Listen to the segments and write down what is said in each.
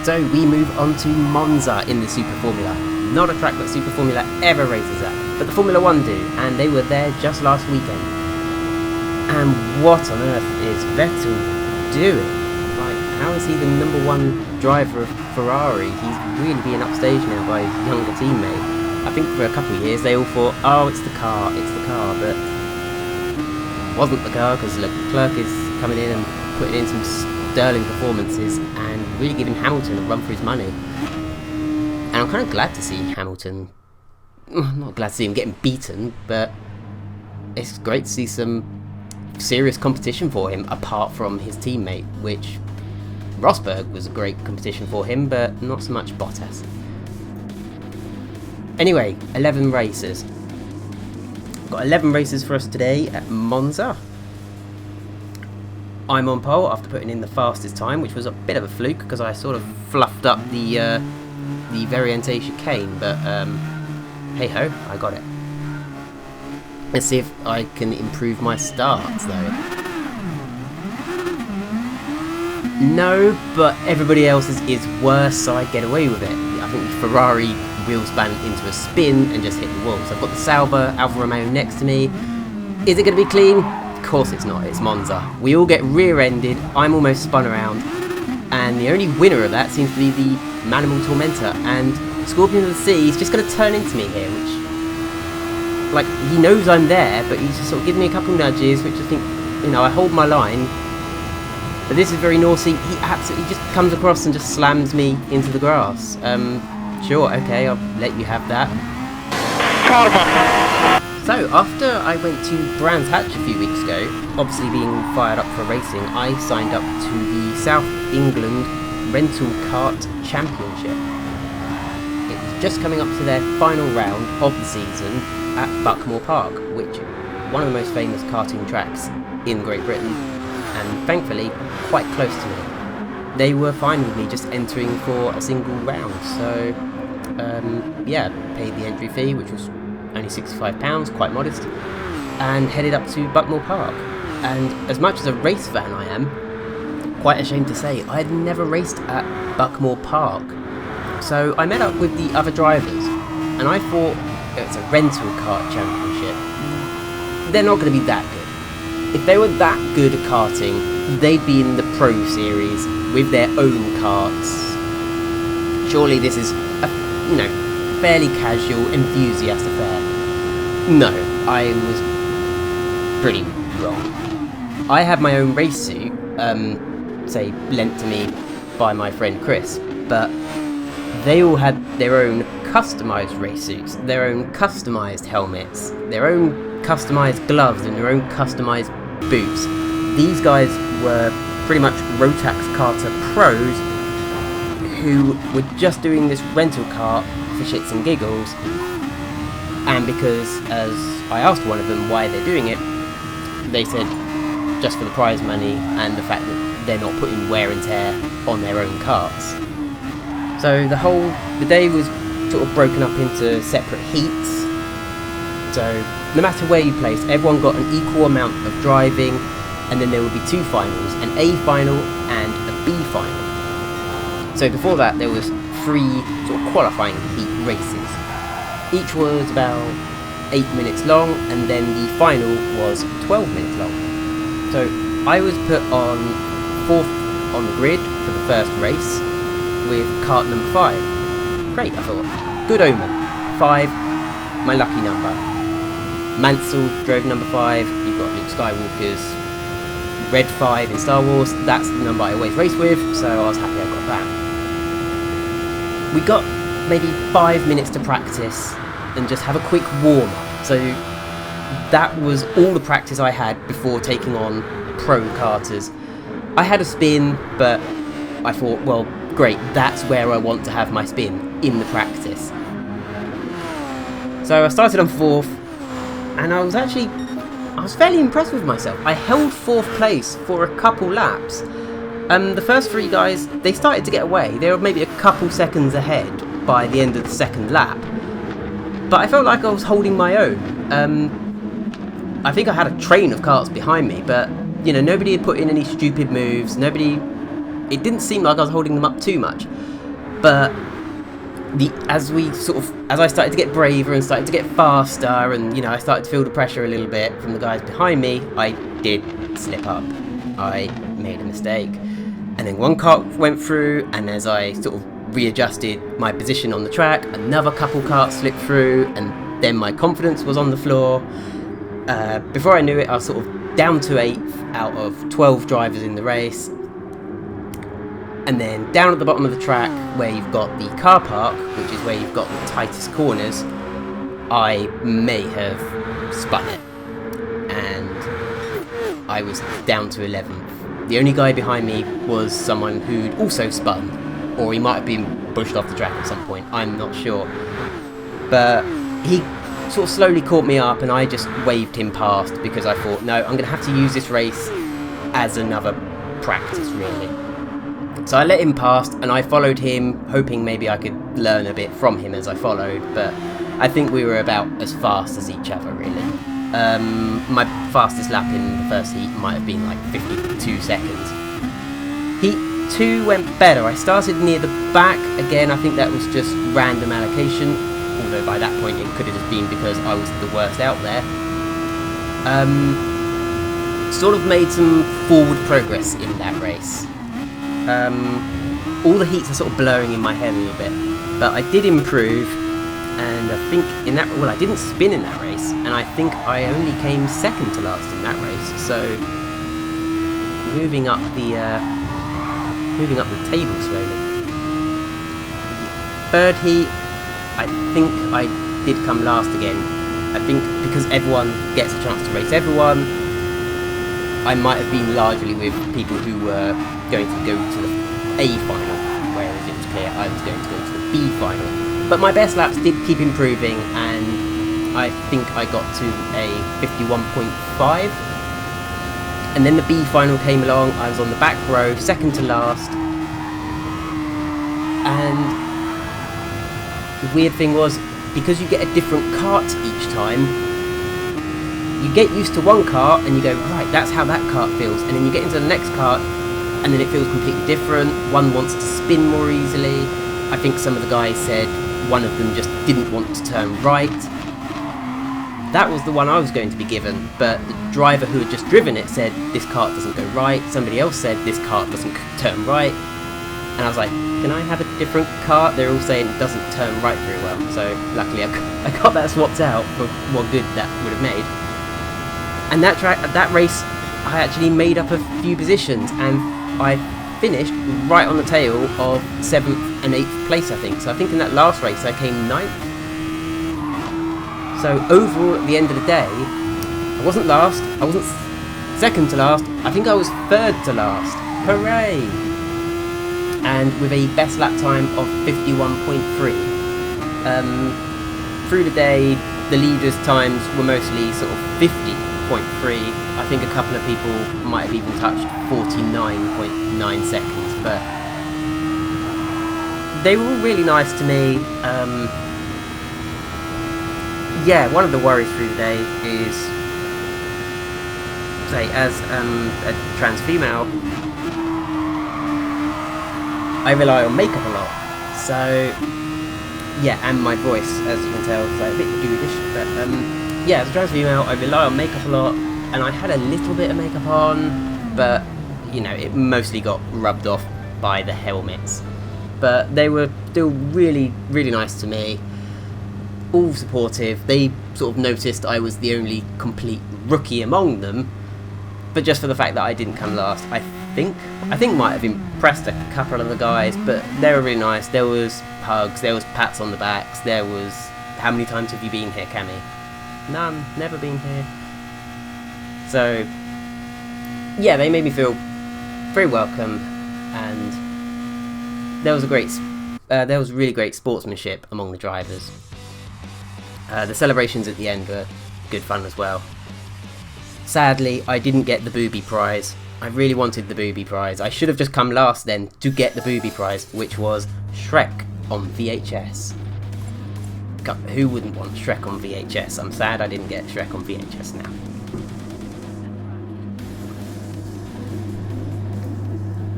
So we move on to Monza in the Super Formula. Not a track that Super Formula ever races at, but the Formula 1 do, and they were there just last weekend. And what on earth is Vettel doing? Like, how is he the number one driver of Ferrari? He's really being upstaged now by his younger teammate. I think for a couple of years they all thought, oh, it's the car, but it wasn't the car, because Leclerc is coming in and putting in some sterling performances and really giving Hamilton a run for his money. And I'm kind of glad to see Hamilton, not glad to see him getting beaten, but it's great to see some serious competition for him apart from his teammate, which Rosberg was a great competition for him, but not so much Bottas. Anyway, 11 races. Got 11 races for us today at Monza. I'm on pole after putting in the fastest time, which was a bit of a fluke because I sort of fluffed up the Variante chicane, but hey ho, I got it. Let's see if I can improve my starts though. No, but everybody else's is worse, so I get away with it. I think the Ferrari wheel span into a spin and just hit the wall. So I've got the Sauber Alfa Romeo next to me. Is it going to be clean? Of course it's not, it's Monza. We all get rear-ended, I'm almost spun around, and the only winner of that seems to be the Manimal Tormentor, and Scorpion of the Sea is just going to turn into me here, which, like, he knows I'm there, but he's just sort of giving me a couple nudges, which I think, you know, I hold my line, but this is very naughty. He absolutely just comes across and just slams me into the grass. Sure, okay, I'll let you have that. So, after I went to Brands Hatch a few weeks ago, obviously being fired up for racing, I signed up to the South England Rental Kart Championship. It was just coming up to their final round of the season at Buckmore Park, which is one of the most famous karting tracks in Great Britain, and thankfully quite close to me. They were fine with me just entering for a single round, so yeah, paid the entry fee, which was only £65, quite modest, and headed up to Buckmore Park. And as much as a race fan I am, quite ashamed to say, I had never raced at Buckmore Park. So I met up with the other drivers, and I thought, it's a rental kart championship, they're not going to be that good. If they were that good at karting, they'd be in the Pro Series with their own karts. Surely this is a, you know, fairly casual enthusiast affair. No, I was pretty wrong. I had my own race suit, say, lent to me by my friend Chris, but they all had their own customised race suits, their own customised helmets, their own customised gloves and their own customised boots. These guys were pretty much Rotax Karter pros who were just doing this rental kart for shits and giggles, and because, as I asked one of them why they're doing it, they said just for the prize money and the fact that they're not putting wear and tear on their own karts. So the day was sort of broken up into separate heats, so no matter where you placed, everyone got an equal amount of driving, and then there would be two finals, an A final and a B final. So before that there was 3 sort of qualifying heat races. Each was about 8 minutes long, and then the final was 12 minutes long. So I was put on 4th on the grid for the first race with kart number 5. Great, I thought. Good omen. 5, my lucky number. Mansell drove number 5. You've got Luke Skywalker's Red 5 in Star Wars. That's the number I always race with, so I was happy I got that. We got maybe 5 minutes to practice and just have a quick warm-up. So that was all the practice I had before taking on pro karters. I had a spin, but I thought, well, great, that's where I want to have my spin, in the practice. So I started on 4th, and I was fairly impressed with myself. I held 4th place for a couple laps. The first 3 guys, they started to get away. They were maybe a couple seconds ahead by the end of the second lap. But I felt like I was holding my own. I think I had a train of karts behind me, but, you know, nobody had put in any stupid moves. It didn't seem like I was holding them up too much. But as I started to get braver and started to get faster, and I started to feel the pressure a little bit from the guys behind me, I did slip up. I made a mistake, and then one car went through, and as I sort of readjusted my position on the track, another couple carts slipped through, and then my confidence was on the floor. Before I knew it, I was sort of down to 8th out of 12 drivers in the race. And then down at the bottom of the track, where you've got the car park, which is where you've got the tightest corners, I may have spun it. And I was down to 11th. The only guy behind me was someone who'd also spun, or he might have been pushed off the track at some point, I'm not sure. But he sort of slowly caught me up, and I just waved him past because I thought, no, I'm going to have to use this race as another practice, really. So I let him past, and I followed him, hoping maybe I could learn a bit from him as I followed, but I think we were about as fast as each other, really. My fastest lap in the first heat might have been like 52 seconds. Heat 2 went better. I started near the back. Again, I think that was just random allocation, although by that point it could have just been because I was the worst out there. Sort of made some forward progress in that race. All the heats are sort of blurring in my head a little bit, but I did improve, and I think I didn't spin in that race, and I think I only came second to last in that race, so moving up the table slowly. Third heat, I think I did come last again. I think because everyone gets a chance to race everyone, I might have been largely with people who were going to go to the A final, whereas it was clear I was going to go to the B final. But my best laps did keep improving, and I think I got to a 51.5. And then the B final came along. I was on the back row, second to last. And the weird thing was, because you get a different kart each time, you get used to one kart and you go, right, that's how that kart feels, and then you get into the next kart and then it feels completely different. One wants to spin more easily. I think some of the guys said one of them just didn't want to turn right. That was the one I was going to be given, but the driver who had just driven it said this kart doesn't go right. Somebody else said this kart doesn't turn right, and I was like, can I have a different kart? They're all saying it doesn't turn right very well, so luckily I got that swapped out for what good that would have made. And that race, I actually made up a few positions, and I finished right on the tail of 7th and 8th place, I think. So I think in that last race I came 9th. So overall, at the end of the day, I wasn't last, I wasn't second to last, I think I was third to last. Hooray! And with a best lap time of 51.3. Through the day, the leaders' times were mostly sort of 50.3. I think a couple of people might have even touched 49.9 seconds, but they were all really nice to me. Yeah, one of the worries through the day is, say, as a trans female, I rely on makeup a lot. So, yeah, and my voice, as you can tell, is like a bit dudish, but yeah, as a trans female, I rely on makeup a lot, and I had a little bit of makeup on, but, it mostly got rubbed off by the helmets. But they were still really, really nice to me, all supportive. They sort of noticed I was the only complete rookie among them, but just for the fact that I didn't come last, I think might have impressed a couple of the guys, but they were really nice. There was hugs, there was pats on the backs, there was, how many times have you been here, Cammie? None, never been here. So, yeah, they made me feel very welcome, and there was really great sportsmanship among the drivers. The celebrations at the end were good fun as well. Sadly, I didn't get the booby prize. I really wanted the booby prize. I should have just come last then to get the booby prize, which was Shrek on VHS. God, who wouldn't want Shrek on VHS? I'm sad I didn't get Shrek on VHS now.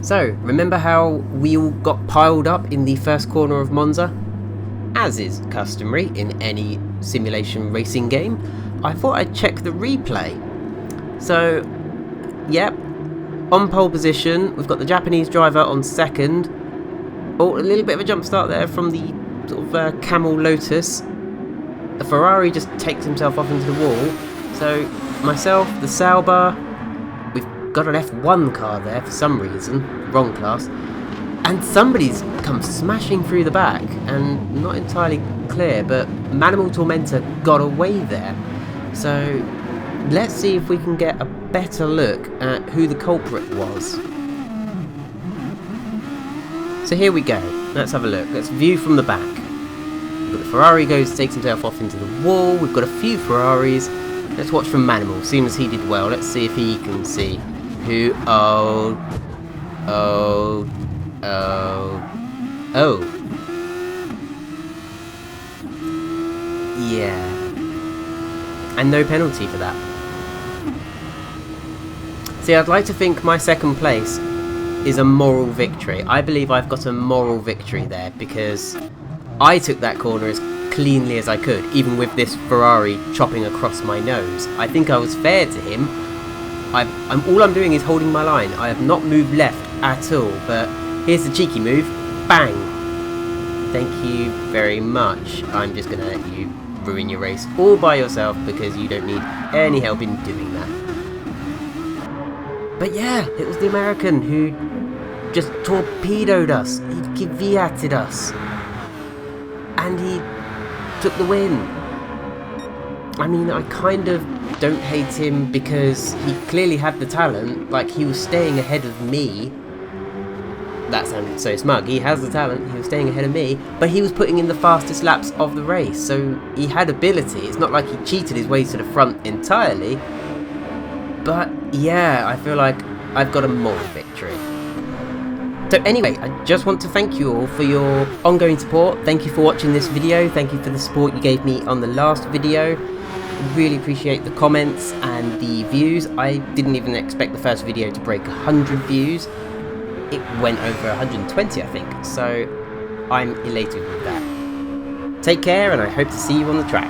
So, remember how we all got piled up in the first corner of Monza? As is customary in any simulation racing game, I thought I'd check the replay. So, yep, on pole position, we've got the Japanese driver on second. Oh, a little bit of a jump start there from the sort of Camel Lotus. The Ferrari just takes himself off into the wall. So, myself, the Sauber, we've got an F1 car there for some reason, wrong class. And somebody's come smashing through the back, and not entirely clear, but Manimal Tormentor got away there. So let's see if we can get a better look at who the culprit was. So here we go, let's have a look, let's view from the back. We've got the Ferrari takes himself off into the wall, we've got a few Ferraris. Let's watch from Manimal, seeing as he did well, let's see if he can see who, oh. Yeah. And no penalty for that. See, I'd like to think my second place is a moral victory. I believe I've got a moral victory there because I took that corner as cleanly as I could, even with this Ferrari chopping across my nose. I think I was fair to him. All I'm doing is holding my line. I have not moved left at all, but here's the cheeky move. Bang! Thank you very much. I'm just going to let you ruin your race all by yourself because you don't need any help in doing that. But yeah, it was the American who just torpedoed us. He Kvyat'd us. And he took the win. I mean, I kind of don't hate him because he clearly had the talent. Like, he was staying ahead of me. That sounded so smug. He has the talent, he was staying ahead of me, but he was putting in the fastest laps of the race, so he had ability. It's not like he cheated his way to the front entirely. But yeah, I feel like I've got a moral victory. So anyway, I just want to thank you all for your ongoing support. Thank you for watching this video. Thank you for the support you gave me on the last video. Really appreciate the comments and the views. I didn't even expect the first video to break 100 views. It went over 120, I think, so I'm elated with that. Take care, and I hope to see you on the track.